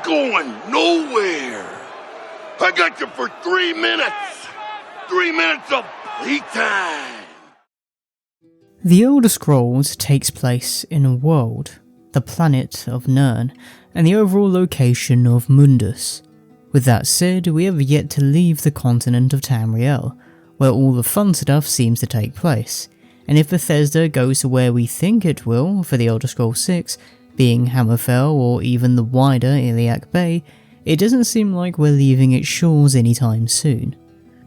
going nowhere. I got you for 3 minutes. 3 minutes of playtime. The Elder Scrolls takes place in a world, the planet of Nirn, and the overall location of Mundus. With that said, we have yet to leave the continent of Tamriel, where all the fun stuff seems to take place, and if Bethesda goes to where we think it will for the Elder Scrolls 6, being Hammerfell or even the wider Iliac Bay, it doesn't seem like we're leaving its shores anytime soon.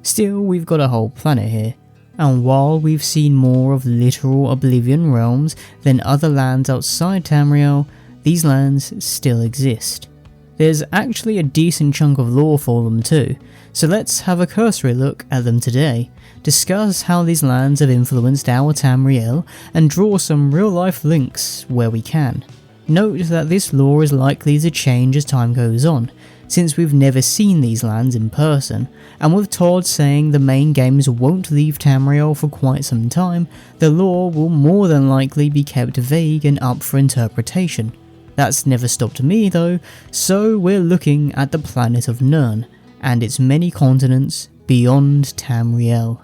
Still, we've got a whole planet here, and while we've seen more of literal Oblivion realms than other lands outside Tamriel, these lands still exist. There's actually a decent chunk of lore for them too, so let's have a cursory look at them today, discuss how these lands have influenced our Tamriel, and draw some real life links where we can. Note that this lore is likely to change as time goes on, since we've never seen these lands in person, and with Todd saying the main games won't leave Tamriel for quite some time, the lore will more than likely be kept vague and up for interpretation. That's never stopped me though, so we're looking at the planet of Nirn, and its many continents beyond Tamriel.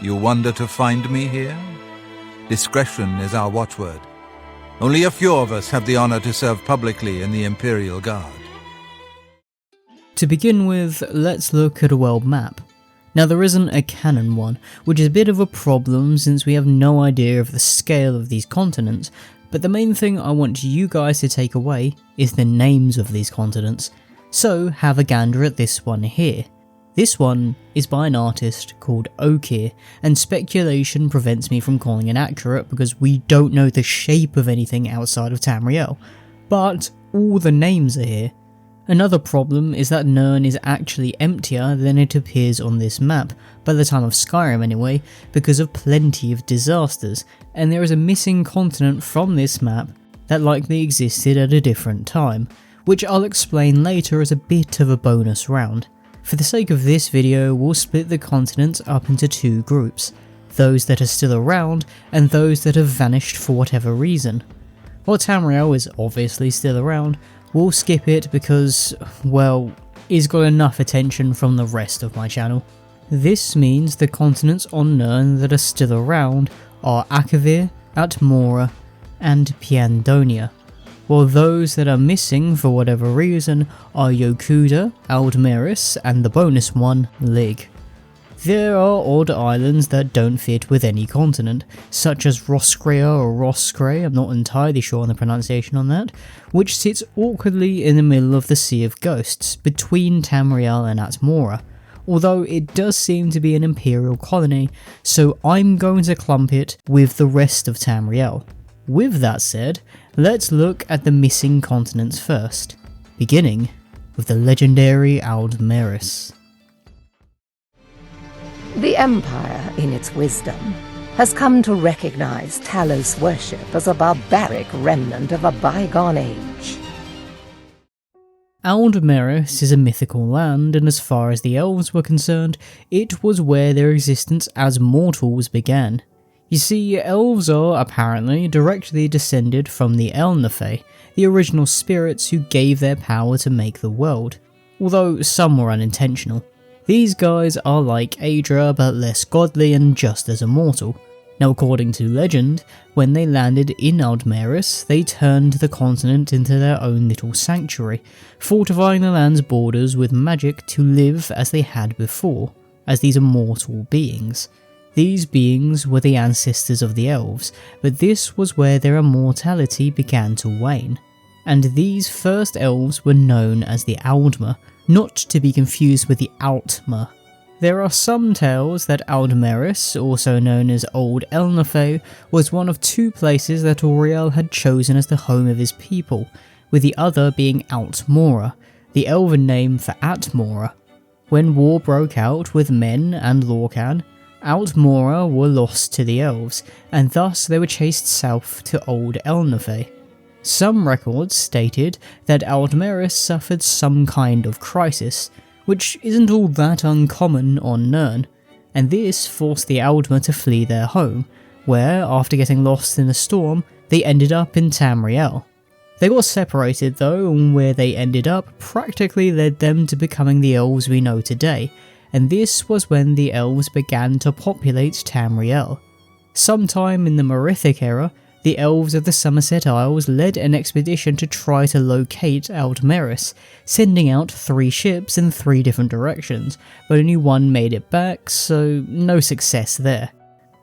You wonder to find me here? Discretion is our watchword. Only a few of us have the honor to serve publicly in the Imperial Guard. To begin with, let's look at a world map. Now there isn't a canon one, which is a bit of a problem since we have no idea of the scale of these continents, but the main thing I want you guys to take away is the names of these continents, so have a gander at this one here. This one is by an artist called Akavir, and speculation prevents me from calling it accurate because we don't know the shape of anything outside of Tamriel, but all the names are here. Another problem is that Nirn is actually emptier than it appears on this map, by the time of Skyrim anyway, because of plenty of disasters, and there is a missing continent from this map that likely existed at a different time, which I'll explain later as a bit of a bonus round. For the sake of this video, we'll split the continents up into two groups, those that are still around and those that have vanished for whatever reason. While Tamriel is obviously still around, we'll skip it because, well, it's got enough attention from the rest of my channel. This means the continents on Nirn that are still around are Akavir, Atmora, and Pyandonea, while those that are missing for whatever reason are Yokuda, Aldmeris, and the bonus one, Lig. There are odd islands that don't fit with any continent, such as Roskrea or Roskre, I'm not entirely sure on the pronunciation on that, which sits awkwardly in the middle of the Sea of Ghosts, between Tamriel and Atmora, although it does seem to be an imperial colony, so I'm going to clump it with the rest of Tamriel. With that said, let's look at the missing continents first, beginning with the legendary Aldmeris. The Empire, in its wisdom, has come to recognize Talos worship as a barbaric remnant of a bygone age. Aldmeris is a mythical land, and as far as the elves were concerned, it was where their existence as mortals began. You see, elves are, apparently, directly descended from the Elnathe, the original spirits who gave their power to make the world, although some were unintentional. These guys are like Aedra, but less godly and just as immortal. Now according to legend, when they landed in Aldmeris, they turned the continent into their own little sanctuary, fortifying the land's borders with magic to live as they had before, as these immortal beings. These beings were the ancestors of the elves, but this was where their immortality began to wane. And these first elves were known as the Aldmer, not to be confused with the Altmer. There are some tales that Aldmeris, also known as Old Elnathe, was one of two places that Auriel had chosen as the home of his people, with the other being Atmora, the elven name for Atmora. When war broke out with Men and Lorcan, Atmora were lost to the elves, and thus they were chased south to Old Elnathe. Some records stated that Aldmeris suffered some kind of crisis, which isn't all that uncommon on Nirn, and this forced the Aldmer to flee their home, where, after getting lost in a storm, they ended up in Tamriel. They got separated though, and where they ended up practically led them to becoming the elves we know today, and this was when the elves began to populate Tamriel. Sometime in the Merithic era, the elves of the Somerset Isles led an expedition to try to locate Aldmeris, sending out 3 ships in 3 different directions, but only one made it back, so no success there.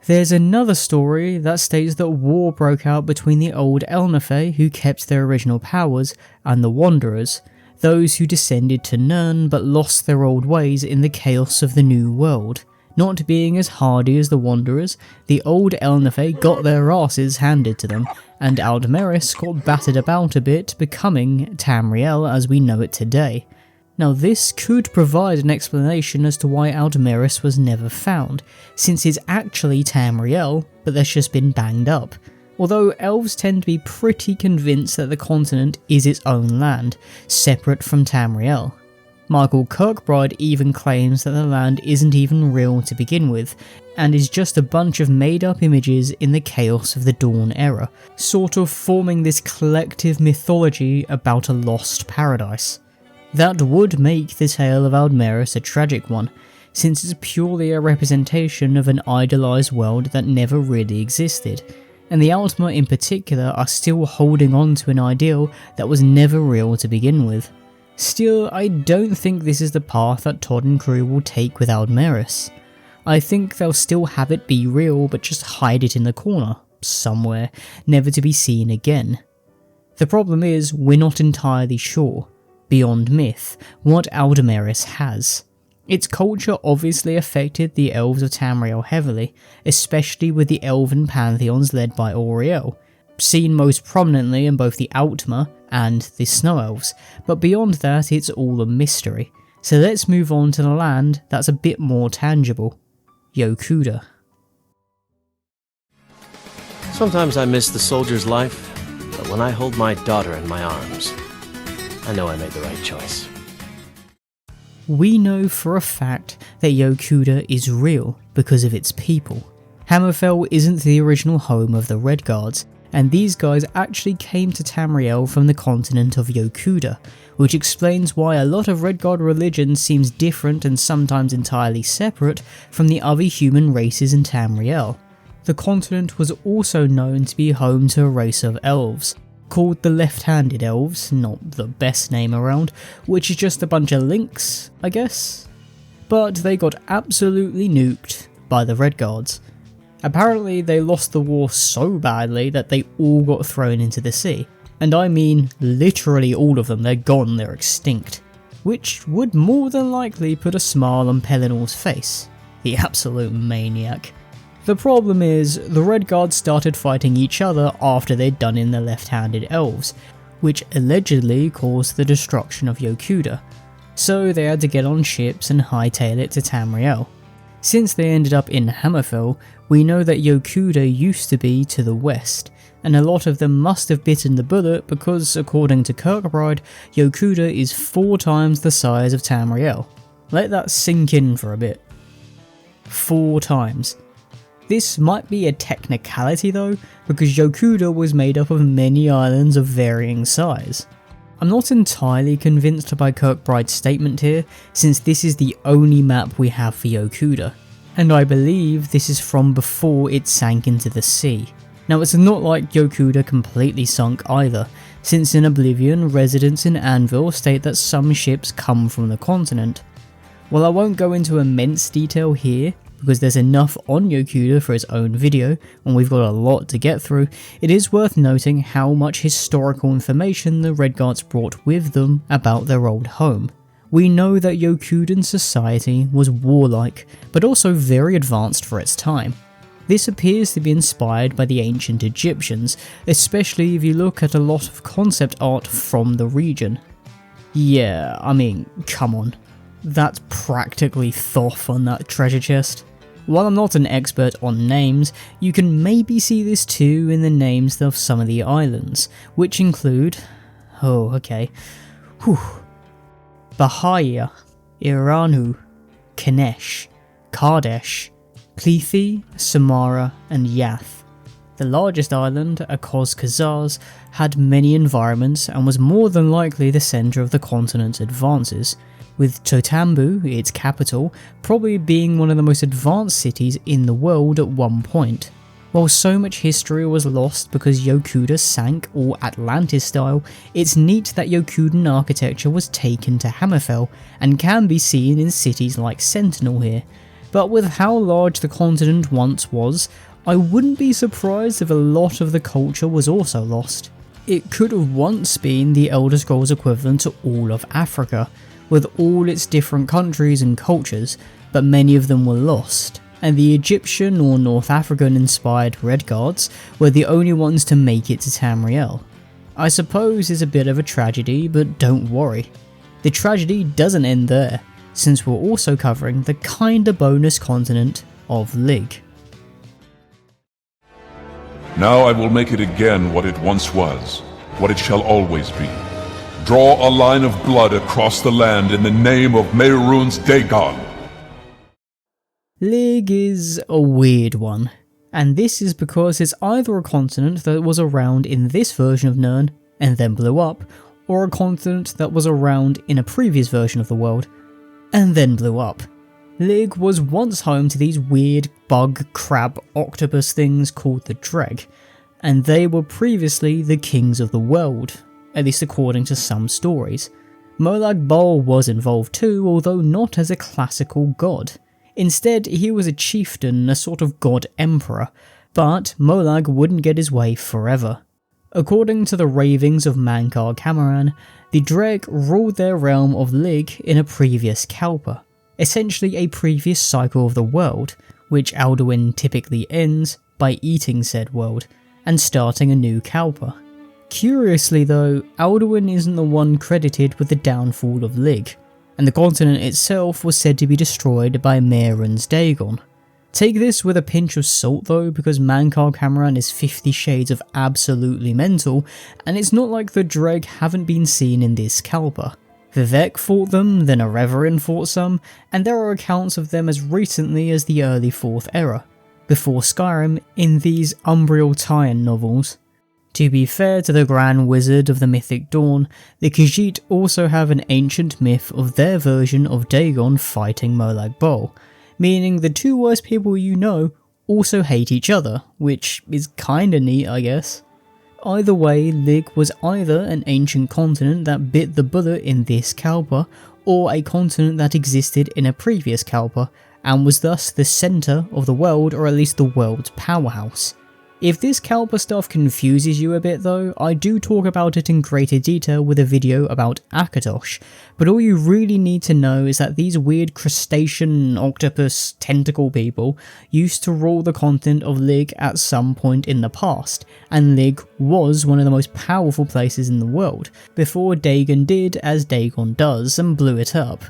There's another story that states that war broke out between the old Elnathe, who kept their original powers, and the Wanderers, those who descended to Nirn but lost their old ways in the chaos of the New World. Not being as hardy as the Wanderers, the old Elnathe got their asses handed to them, and Aldmeris got battered about a bit, becoming Tamriel as we know it today. Now this could provide an explanation as to why Aldmeris was never found, since it's actually Tamriel, but that's just been banged up. Although elves tend to be pretty convinced that the continent is its own land, separate from Tamriel. Michael Kirkbride even claims that the land isn't even real to begin with, and is just a bunch of made up images in the chaos of the Dawn era, sort of forming this collective mythology about a lost paradise. That would make the tale of Aldmeris a tragic one, since it's purely a representation of an idolised world that never really existed, and the Altmer in particular are still holding on to an ideal that was never real to begin with. Still, I don't think this is the path that Todd and crew will take with Aldmeris. I think they'll still have it be real, but just hide it in the corner, somewhere, never to be seen again. The problem is, we're not entirely sure, beyond myth, what Aldmeris has. Its culture obviously affected the elves of Tamriel heavily, especially with the elven pantheons led by Auriel, seen most prominently in both the Altmer and the Snow Elves, but beyond that it's all a mystery. So let's move on to the land that's a bit more tangible. Yokuda. Sometimes I miss the soldier's life, but when I hold my daughter in my arms, I know I made the right choice. We know for a fact that Yokuda is real because of its people. Hammerfell isn't the original home of the Redguards, and these guys actually came to Tamriel from the continent of Yokuda, which explains why a lot of Redguard religion seems different and sometimes entirely separate from the other human races in Tamriel. The continent was also known to be home to a race of elves, called the Left-Handed Elves, not the best name around, which is just a bunch of links, I guess. But they got absolutely nuked by the Redguards. Apparently they lost the war so badly that they all got thrown into the sea. And I mean literally all of them, they're gone, they're extinct. Which would more than likely put a smile on Pelinor's face. The absolute maniac. The problem is, the Redguards started fighting each other after they'd done in the Left-Handed Elves, which allegedly caused the destruction of Yokuda, so they had to get on ships and hightail it to Tamriel. Since they ended up in Hammerfell, we know that Yokuda used to be to the west, and a lot of them must have bitten the bullet because, according to Kirkbride, Yokuda is 4 times the size of Tamriel. Let that sink in for a bit. 4 times. This might be a technicality though, because Yokuda was made up of many islands of varying size. I'm not entirely convinced by Kirkbride's statement here, since this is the only map we have for Yokuda, and I believe this is from before it sank into the sea. Now it's not like Yokuda completely sunk either, since in Oblivion, residents in Anvil state that some ships come from the continent. While I won't go into immense detail here, because there's enough on Yokuda for its own video, and we've got a lot to get through, it is worth noting how much historical information the Redguards brought with them about their old home. We know that Yokudan society was warlike, but also very advanced for its time. This appears to be inspired by the ancient Egyptians, especially if you look at a lot of concept art from the region. Yeah, I mean, come on. That's practically Thoth on that treasure chest. While I'm not an expert on names, you can maybe see this too in the names of some of the islands, which include... oh, okay. Bahia, Iranu, Kanesh, Kadesh, Klethi, Samara, and Yath. The largest island, Akos-Kazaz, had many environments and was more than likely the centre of the continent's advances, with Totambu, its capital, probably being one of the most advanced cities in the world at one point. While so much history was lost because Yokuda sank all Atlantis style, it's neat that Yokudan architecture was taken to Hammerfell and can be seen in cities like Sentinel here. But with how large the continent once was, I wouldn't be surprised if a lot of the culture was also lost. It could have once been the Elder Scrolls equivalent to all of Africa, with all its different countries and cultures, but many of them were lost, and the Egyptian or North African inspired Redguards were the only ones to make it to Tamriel. I suppose it's a bit of a tragedy, but don't worry. The tragedy doesn't end there, since we're also covering the kinda bonus continent of Lig. Now I will make it again what it once was, what it shall always be. Draw a line of blood across the land in the name of Mehrunes Dagon. Lig is a weird one, and this is because it's either a continent that was around in this version of Nirn and then blew up, or a continent that was around in a previous version of the world and then blew up. Lig was once home to these weird bug, crab, octopus things called the Dreg, and they were previously the kings of the world, at least according to some stories. Molag Bal was involved too, although not as a classical god. Instead, he was a chieftain, a sort of god-emperor, but Molag wouldn't get his way forever. According to the ravings of Mankar Camoran, the Dreg ruled their realm of Lig in a previous Kalpa, essentially a previous cycle of the world, which Alduin typically ends by eating said world, and starting a new Kalpa. Curiously though, Alduin isn't the one credited with the downfall of Lig, and the continent itself was said to be destroyed by Mehrunes Dagon. Take this with a pinch of salt though, because Mankar Camoran is 50 shades of absolutely mental, and it's not like the Dreg haven't been seen in this Kalpa. Vivek fought them, then Erevarin fought some, and there are accounts of them as recently as the early 4th era, before Skyrim, in these Umbriel tie-in novels. To be fair to the Grand Wizard of the Mythic Dawn, the Khajiit also have an ancient myth of their version of Dagon fighting Molag Bal, meaning the two worst people you know also hate each other, which is kinda neat I guess. Either way, Lig was either an ancient continent that bit the bullet in this Kalpa, or a continent that existed in a previous Kalpa, and was thus the centre of the world, or at least the world's powerhouse. If this Kalpa stuff confuses you a bit though, I do talk about it in greater detail with a video about Akatosh, but all you really need to know is that these weird crustacean, octopus, tentacle people used to rule the continent of Lig at some point in the past, and Lig was one of the most powerful places in the world, before Dagon did as Dagon does and blew it up.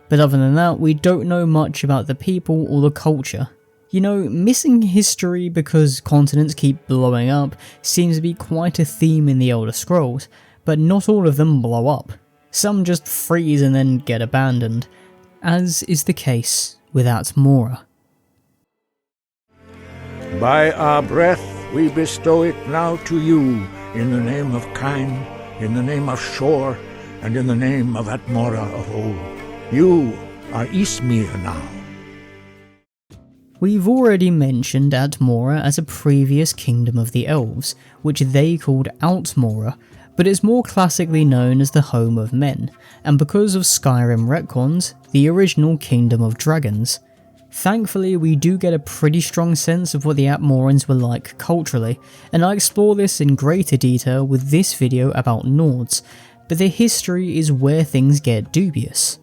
But other than that, we don't know much about the people or the culture. You know, missing history because continents keep blowing up seems to be quite a theme in the Elder Scrolls, but not all of them blow up. Some just freeze and then get abandoned, as is the case with Atmora. By our breath we bestow it now to you, in the name of Kain, in the name of Shor, and in the name of Atmora of old. You are Ismir now. We've already mentioned Atmora as a previous kingdom of the elves, which they called Altmora, but it's more classically known as the Home of Men, and because of Skyrim retcons, the original Kingdom of Dragons. Thankfully, we do get a pretty strong sense of what the Atmorans were like culturally, and I explore this in greater detail with this video about Nords, but their history is where things get dubious.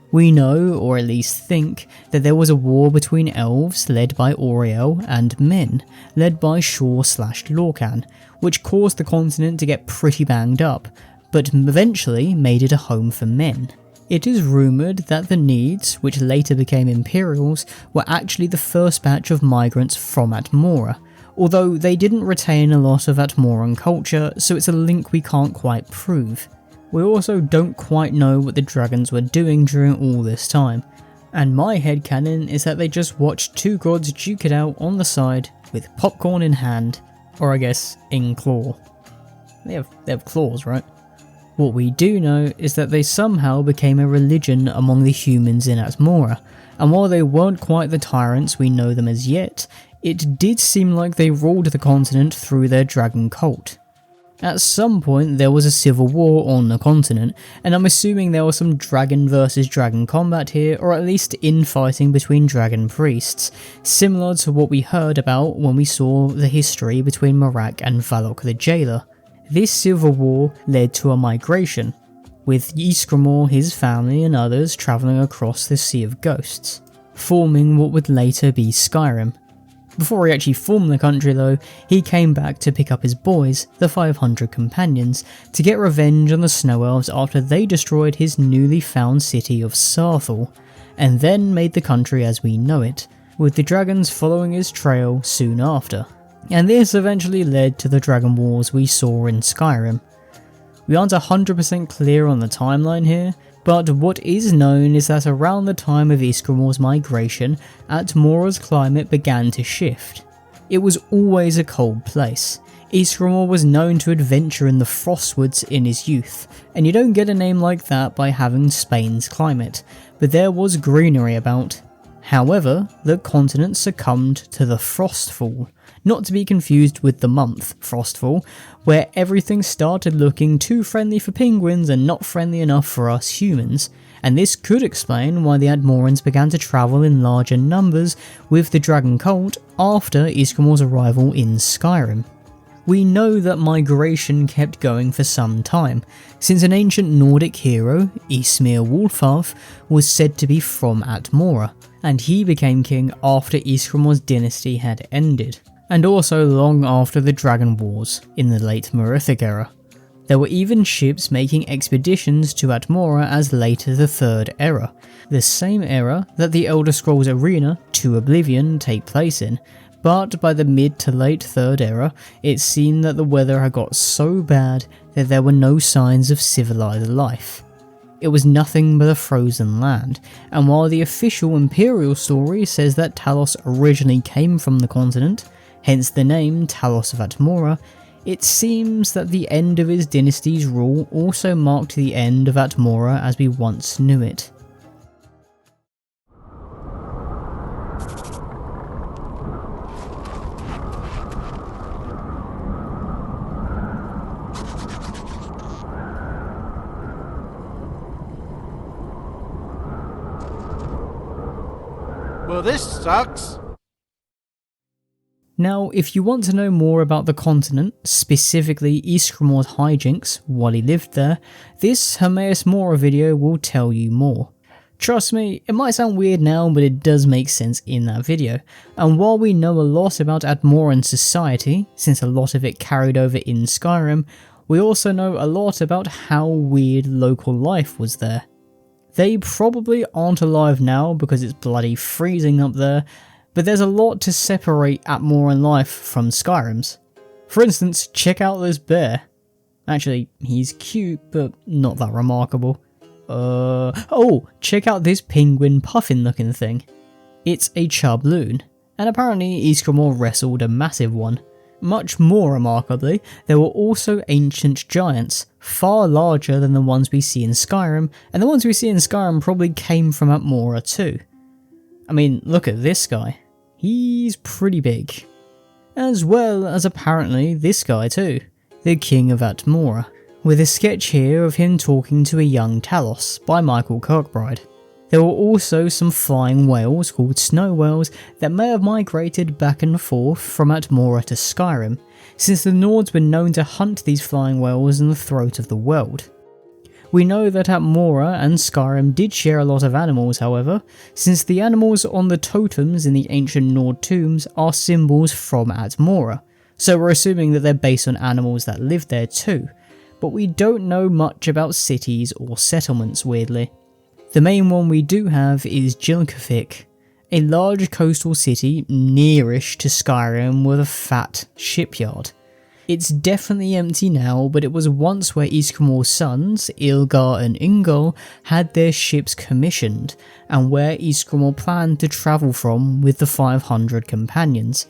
We know, or at least think, that there was a war between elves led by Auriel and men led by Shor/Lorcan, which caused the continent to get pretty banged up, but eventually made it a home for men. It is rumoured that the Needs, which later became Imperials, were actually the first batch of migrants from Atmora, although they didn't retain a lot of Atmoran culture, so it's a link we can't quite prove. We also don't quite know what the dragons were doing during all this time, and my headcanon is that they just watched two gods duke it out on the side with popcorn in hand Or I guess, in claw. They have claws, right? What we do know is that they somehow became a religion among the humans in Atmora, and while they weren't quite the tyrants we know them as yet, it did seem like they ruled the continent through their dragon cult. At some point there was a civil war on the continent, and I'm assuming there was some dragon versus dragon combat here, or at least infighting between dragon priests, similar to what we heard about when we saw the history between Marak and Valok the Jailer. This civil war led to a migration, with Ysgramor, his family and others travelling across the Sea of Ghosts, forming what would later be Skyrim. Before he actually formed the country though, he came back to pick up his boys, the 500 companions, to get revenge on the Snow Elves after they destroyed his newly found city of Sarthal, and then made the country as we know it, with the dragons following his trail soon after. And this eventually led to the Dragon Wars we saw in Skyrim. We aren't 100% clear on the timeline here, but what is known is that around the time of Ysgramor's migration, Atmora's climate began to shift. It was always a cold place. Ysgramor was known to adventure in the Frostwoods in his youth, and you don't get a name like that by having Spain's climate, but there was greenery about. However, the continent succumbed to the Frostfall, not to be confused with the month Frostfall, where everything started looking too friendly for penguins and not friendly enough for us humans, and this could explain why the Atmorans began to travel in larger numbers with the dragon cult after Ysgramor's arrival in Skyrim. We know that migration kept going for some time, since an ancient Nordic hero, Ysmir Wolfarth, was said to be from Atmora, and he became king after Ysgramor's dynasty had ended, and also long after the Dragon Wars in the late Merithic era. There were even ships making expeditions to Atmora as late as the Third Era, the same era that the Elder Scrolls Arena to Oblivion take place in, but by the mid to late Third Era, it seemed that the weather had got so bad that there were no signs of civilized life. It was nothing but a frozen land, and while the official Imperial story says that Talos originally came from the continent, hence the name Talos of Atmora, it seems that the end of his dynasty's rule also marked the end of Atmora as we once knew it. Well, this sucks. Now, if you want to know more about the continent, specifically Ysgramor's hijinks while he lived there, this Hermaeus Mora video will tell you more. Trust me, it might sound weird now, but it does make sense in that video. And while we know a lot about Atmoran society, since a lot of it carried over in Skyrim, we also know a lot about how weird local life was there. They probably aren't alive now because it's bloody freezing up there, but there's a lot to separate Atmoran life from Skyrim's. For instance, check out this bear. Actually, he's cute, but not that remarkable. Oh, check out this penguin puffin looking thing. It's a chubloon, and apparently Ysgramor wrestled a massive one. Much more remarkably, there were also ancient giants, far larger than the ones we see in Skyrim, and the ones we see in Skyrim probably came from Atmora too. I mean, look at this guy. He's pretty big. As well as apparently this guy too, the King of Atmora, with a sketch here of him talking to a young Talos by Michael Kirkbride. There were also some flying whales called snow whales that may have migrated back and forth from Atmora to Skyrim, since the Nords were known to hunt these flying whales in the throat of the world. We know that Atmora and Skyrim did share a lot of animals, however, since the animals on the totems in the ancient Nord tombs are symbols from Atmora, so we're assuming that they're based on animals that lived there too, but we don't know much about cities or settlements, weirdly. The main one we do have is Jilkafik, a large coastal city nearish to Skyrim with a fat shipyard. It's definitely empty now, but it was once where Ysgramor's sons, Ilgar and Ingol, had their ships commissioned, and where Ysgramor planned to travel from with the 500 companions.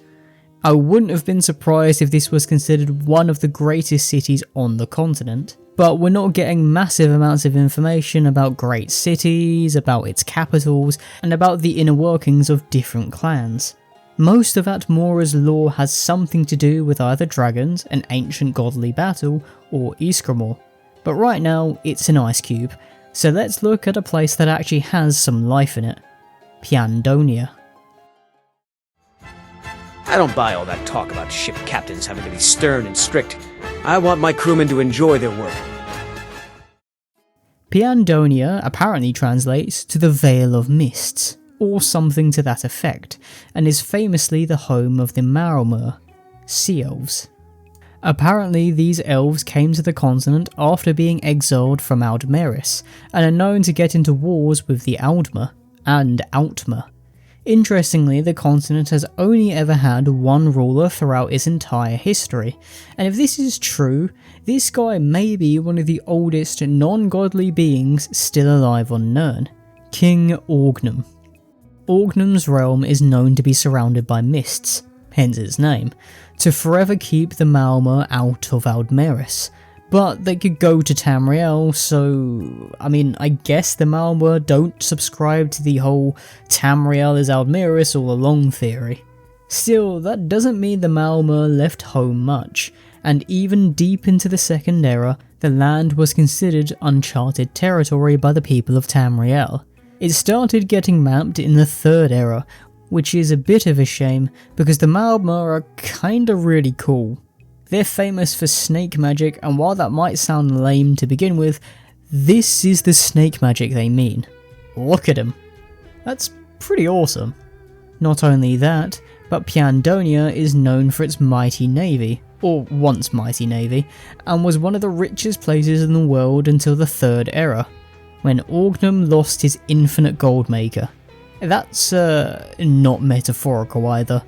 I wouldn't have been surprised if this was considered one of the greatest cities on the continent, but we're not getting massive amounts of information about great cities, about its capitals, and about the inner workings of different clans. Most of Atmora's lore has something to do with either dragons, an ancient godly battle, or Iskramor, but right now it's an ice cube, so let's look at a place that actually has some life in it. Pyandonea. I don't buy all that talk about ship captains having to be stern and strict. I want my crewmen to enjoy their work. Pyandonea apparently translates to the Vale of Mists, or something to that effect, and is famously the home of the Maromur, sea elves. Apparently these elves came to the continent after being exiled from Aldmeris, and are known to get into wars with the Aldmer and Atmora. Interestingly, the continent has only ever had one ruler throughout its entire history, and if this is true, this guy may be one of the oldest non-godly beings still alive on Nirn, King Orgnum. Orgnum's realm is known to be surrounded by mists, hence its name, to forever keep the Maromur out of Aldmeris, but they could go to Tamriel, so I guess the Maromur don't subscribe to the whole Tamriel is Aldmeris all along theory. Still, that doesn't mean the Maromur left home much, and even deep into the Second Era, the land was considered uncharted territory by the people of Tamriel. It started getting mapped in the Third Era, which is a bit of a shame because the Maromur are kinda really cool. They're famous for snake magic, and while that might sound lame to begin with, this is the snake magic they mean. Look at them. That's pretty awesome. Not only that, but Pyandonea is known for its mighty navy, or once mighty navy, and was one of the richest places in the world until the Third Era, when Orgnum lost his infinite gold maker. That's not metaphorical either.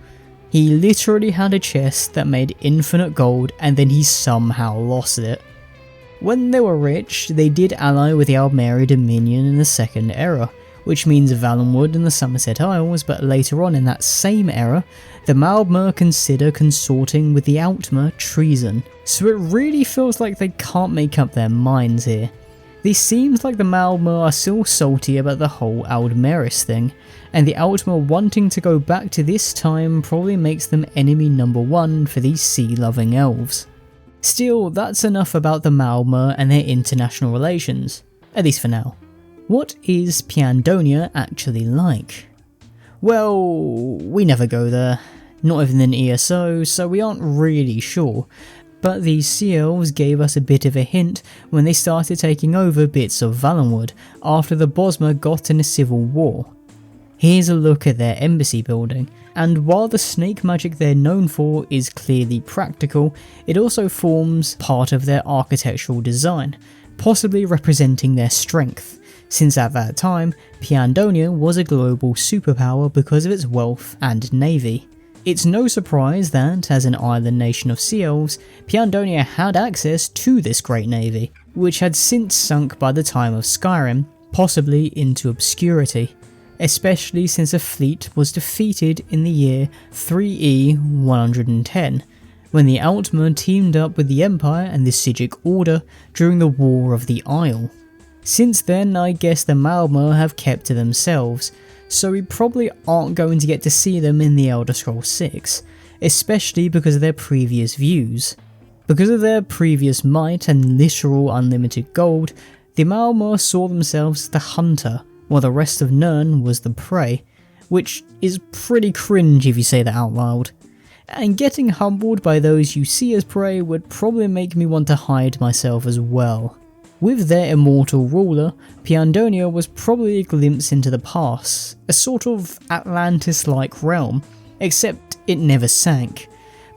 He literally had a chest that made infinite gold and then he somehow lost it. When they were rich, they did ally with the Aldmeri Dominion in the Second Era, which means Valenwood and the Somerset Isles, but later on in that same era, the Maromur consider consorting with the Atmora treason, so it really feels like they can't make up their minds here. This seems like the Maromur are still salty about the whole Aldmeris thing, and the Atmora wanting to go back to this time probably makes them enemy number one for these sea-loving elves. Still, that's enough about the Maromur and their international relations, at least for now. What is Pyandonea actually like? Well, we never go there, not even in ESO, so we aren't really sure. But these sea elves gave us a bit of a hint when they started taking over bits of Valenwood after the Bosmer got in a civil war. Here's a look at their embassy building, and while the snake magic they're known for is clearly practical, it also forms part of their architectural design, possibly representing their strength, since at that time, Pyandonea was a global superpower because of its wealth and navy. It's no surprise that, as an island nation of sea elves, Pyandonea had access to this great navy, which had since sunk by the time of Skyrim, possibly into obscurity, especially since a fleet was defeated in the year 3E110, when the Atmora teamed up with the Empire and the Sigic Order during the War of the Isle. Since then, I guess the Maromur have kept to themselves, so we probably aren't going to get to see them in the Elder Scrolls 6, especially because of their previous views. Because of their previous might and literal unlimited gold, the Maromur saw themselves as the hunter, while the rest of Nirn was the prey, which is pretty cringe if you say that out loud. And getting humbled by those you see as prey would probably make me want to hide myself as well. With their immortal ruler, Pyandonea was probably a glimpse into the past, a sort of Atlantis-like realm, except it never sank.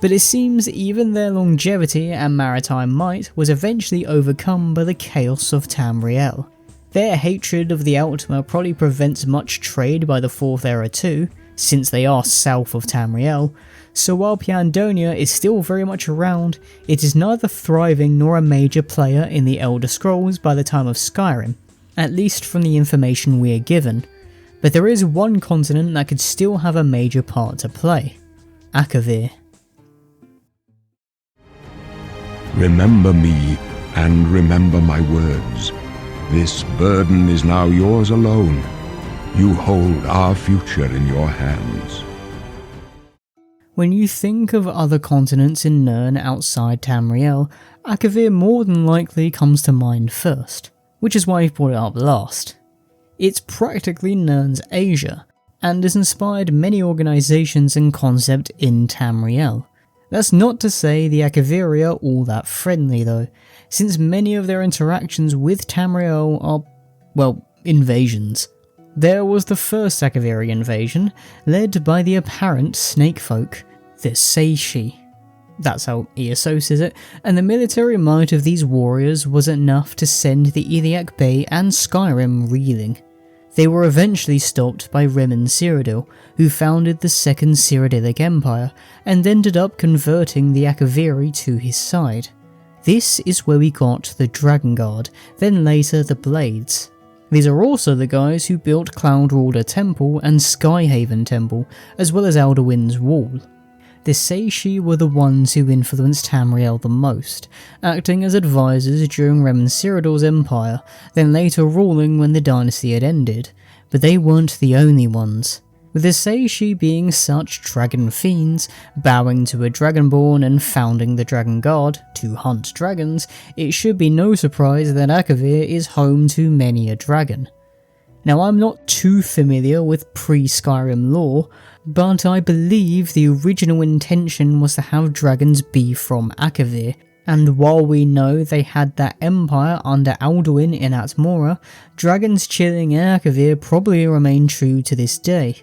But it seems even their longevity and maritime might was eventually overcome by the chaos of Tamriel. Their hatred of the Atmora probably prevents much trade by the Fourth Era too, since they are south of Tamriel, so while Pyandonea is still very much around, it is neither thriving nor a major player in the Elder Scrolls by the time of Skyrim, at least from the information we are given. But there is one continent that could still have a major part to play: Akavir. Remember me, and remember my words. This burden is now yours alone. You hold our future in your hands. When you think of other continents in Nirn outside Tamriel, Akavir more than likely comes to mind first, which is why I've brought it up last. It's practically Nirn's Asia, and has inspired many organisations and concept in Tamriel. That's not to say the Akaviri are all that friendly though, since many of their interactions with Tamriel are, well, invasions. There was the first Akaviri invasion, led by the apparent snake folk, the Seishi. That's how Eosos says it, and the military might of these warriors was enough to send the Iliac Bay and Skyrim reeling. They were eventually stopped by Remen Cyrodiil, who founded the Second Cyrodiilic Empire, and ended up converting the Akaviri to his side. This is where we got the Dragon Guard, then later the Blades. These are also the guys who built Cloudrulder Temple and Skyhaven Temple, as well as Alduin's Wall. The Seishi were the ones who influenced Tamriel the most, acting as advisors during Remen Cyrodiil's empire, then later ruling when the dynasty had ended, but they weren't the only ones. With the Seishi being such dragon fiends, bowing to a dragonborn and founding the Dragon Guard to hunt dragons, it should be no surprise that Akavir is home to many a dragon. Now I'm not too familiar with pre-Skyrim lore, but I believe the original intention was to have dragons be from Akavir, and while we know they had that empire under Alduin in Atmora, dragons chilling in Akavir probably remain true to this day.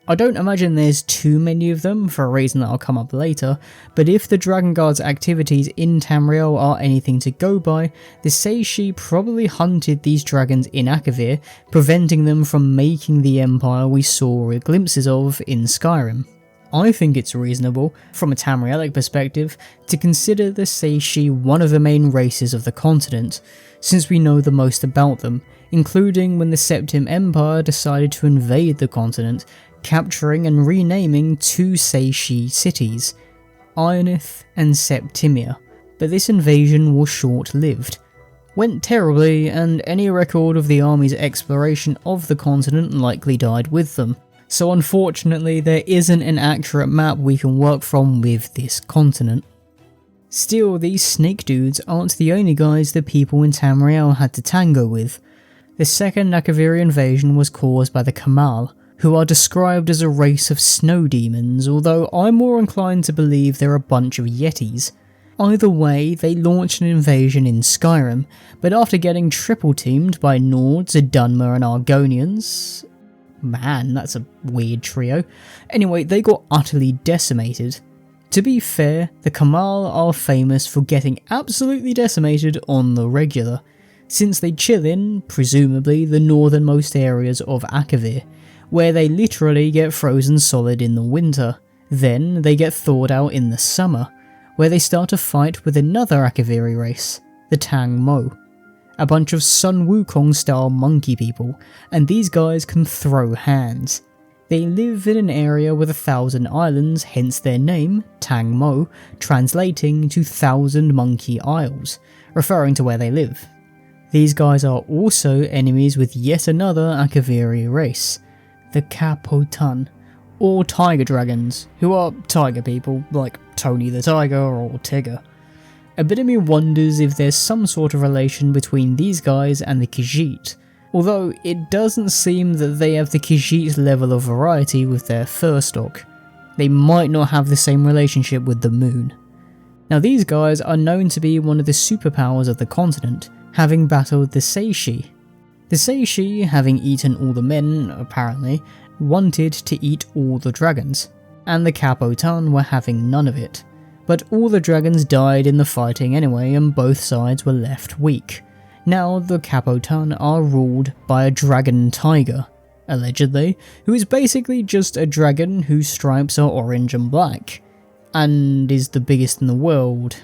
I don't imagine there's too many of them, for a reason that I'll come up later, but if the Dragon Guard's activities in Tamriel are anything to go by, the Seishi probably hunted these dragons in Akavir, preventing them from making the empire we saw glimpses of in Skyrim. I think it's reasonable, from a Tamrielic perspective, to consider the Seishi one of the main races of the continent, since we know the most about them, including when the Septim Empire decided to invade the continent, capturing and renaming two Seishi cities, Ionith and Septimia, but this invasion was short-lived. Went terribly, and any record of the army's exploration of the continent likely died with them, so unfortunately there isn't an accurate map we can work from with this continent. Still, these snake dudes aren't the only guys the people in Tamriel had to tango with. The second Akaviri invasion was caused by the Kamal, who are described as a race of snow demons, although I'm more inclined to believe they're a bunch of yetis. Either way, they launched an invasion in Skyrim, but after getting triple-teamed by Nords, Dunmer and Argonians... Man, that's a weird trio. Anyway, they got utterly decimated. To be fair, the Kamal are famous for getting absolutely decimated on the regular, since they chill in, presumably, the northernmost areas of Akavir, where they literally get frozen solid in the winter. Then they get thawed out in the summer, where they start to fight with another Akaviri race, the Tang Mo, a bunch of Sun Wukong style monkey people, and these guys can throw hands. They live in an area with 1,000 islands, hence their name, Tang Mo, translating to 1,000 Monkey Isles, referring to where they live. These guys are also enemies with yet another Akaviri race, the Capotan, or tiger dragons, who are tiger people like Tony the Tiger or Tigger. A bit of me wonders if there's some sort of relation between these guys and the Khajiit, although it doesn't seem that they have the Khajiit level of variety with their fur stock. They might not have the same relationship with the moon. Now these guys are known to be one of the superpowers of the continent, having battled the Seishi. The Seishi, having eaten all the men, apparently, wanted to eat all the dragons, and the Capotan were having none of it. But all the dragons died in the fighting anyway, and both sides were left weak. Now the Capotan are ruled by a dragon tiger, allegedly, who is basically just a dragon whose stripes are orange and black, and is the biggest in the world.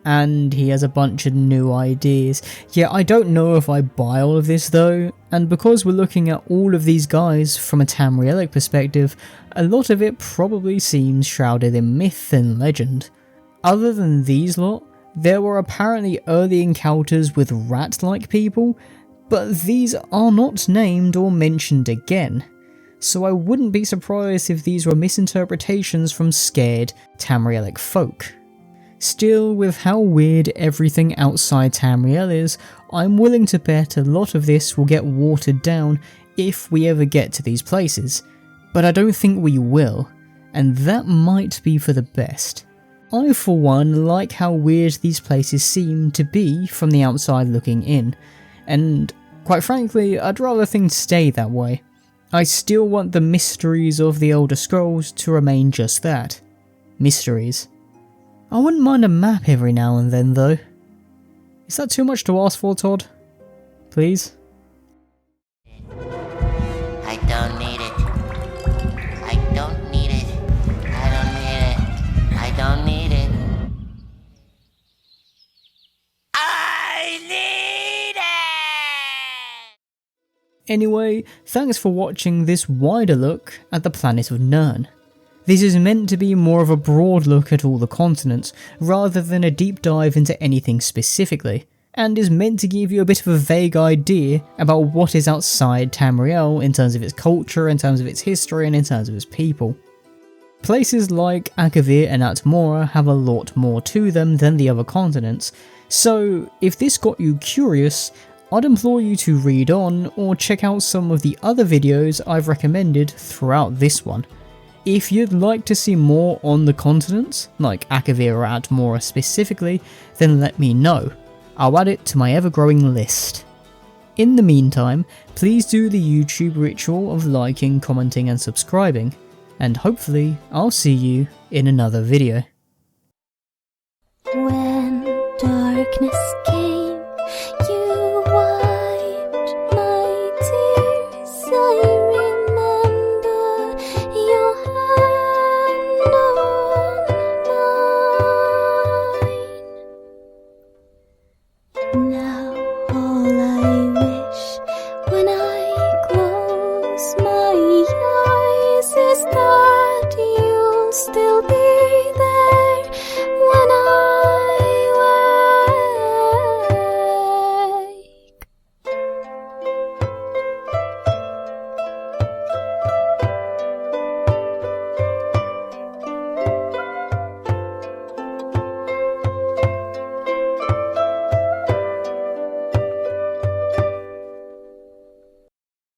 And he has a bunch of new ideas. Yeah, I don't know if I buy all of this though, and because we're looking at all of these guys from a Tamrielic perspective, a lot of it probably seems shrouded in myth and legend. Other than these lot, There were apparently early encounters with rat-like people, but these are not named or mentioned again, so I wouldn't be surprised if these were misinterpretations from scared Tamrielic folk. Still, with how weird everything outside Tamriel is, I'm willing to bet a lot of this will get watered down if we ever get to these places, but I don't think we will, and that might be for the best. I for one like how weird these places seem to be from the outside looking in, and quite frankly I'd rather things stay that way. I still want the mysteries of the Elder Scrolls to remain just that. Mysteries. I wouldn't mind a map every now and then though. Is that too much to ask for, Todd? Please? I don't need it. I don't need it. I don't need it. I don't need it. I need it! Anyway, thanks for watching this wider look at the planet of Nirn. This is meant to be more of a broad look at all the continents, rather than a deep dive into anything specifically, and is meant to give you a bit of a vague idea about what is outside Tamriel in terms of its culture, in terms of its history, and in terms of its people. Places like Akavir and Atmora have a lot more to them than the other continents, so if this got you curious, I'd implore you to read on or check out some of the other videos I've recommended throughout this one. If you'd like to see more on the continents, like Akavir or Atmora specifically, then let me know. I'll add it to my ever-growing list. In the meantime, please do the YouTube ritual of liking, commenting and subscribing, and hopefully I'll see you in another video. When darkness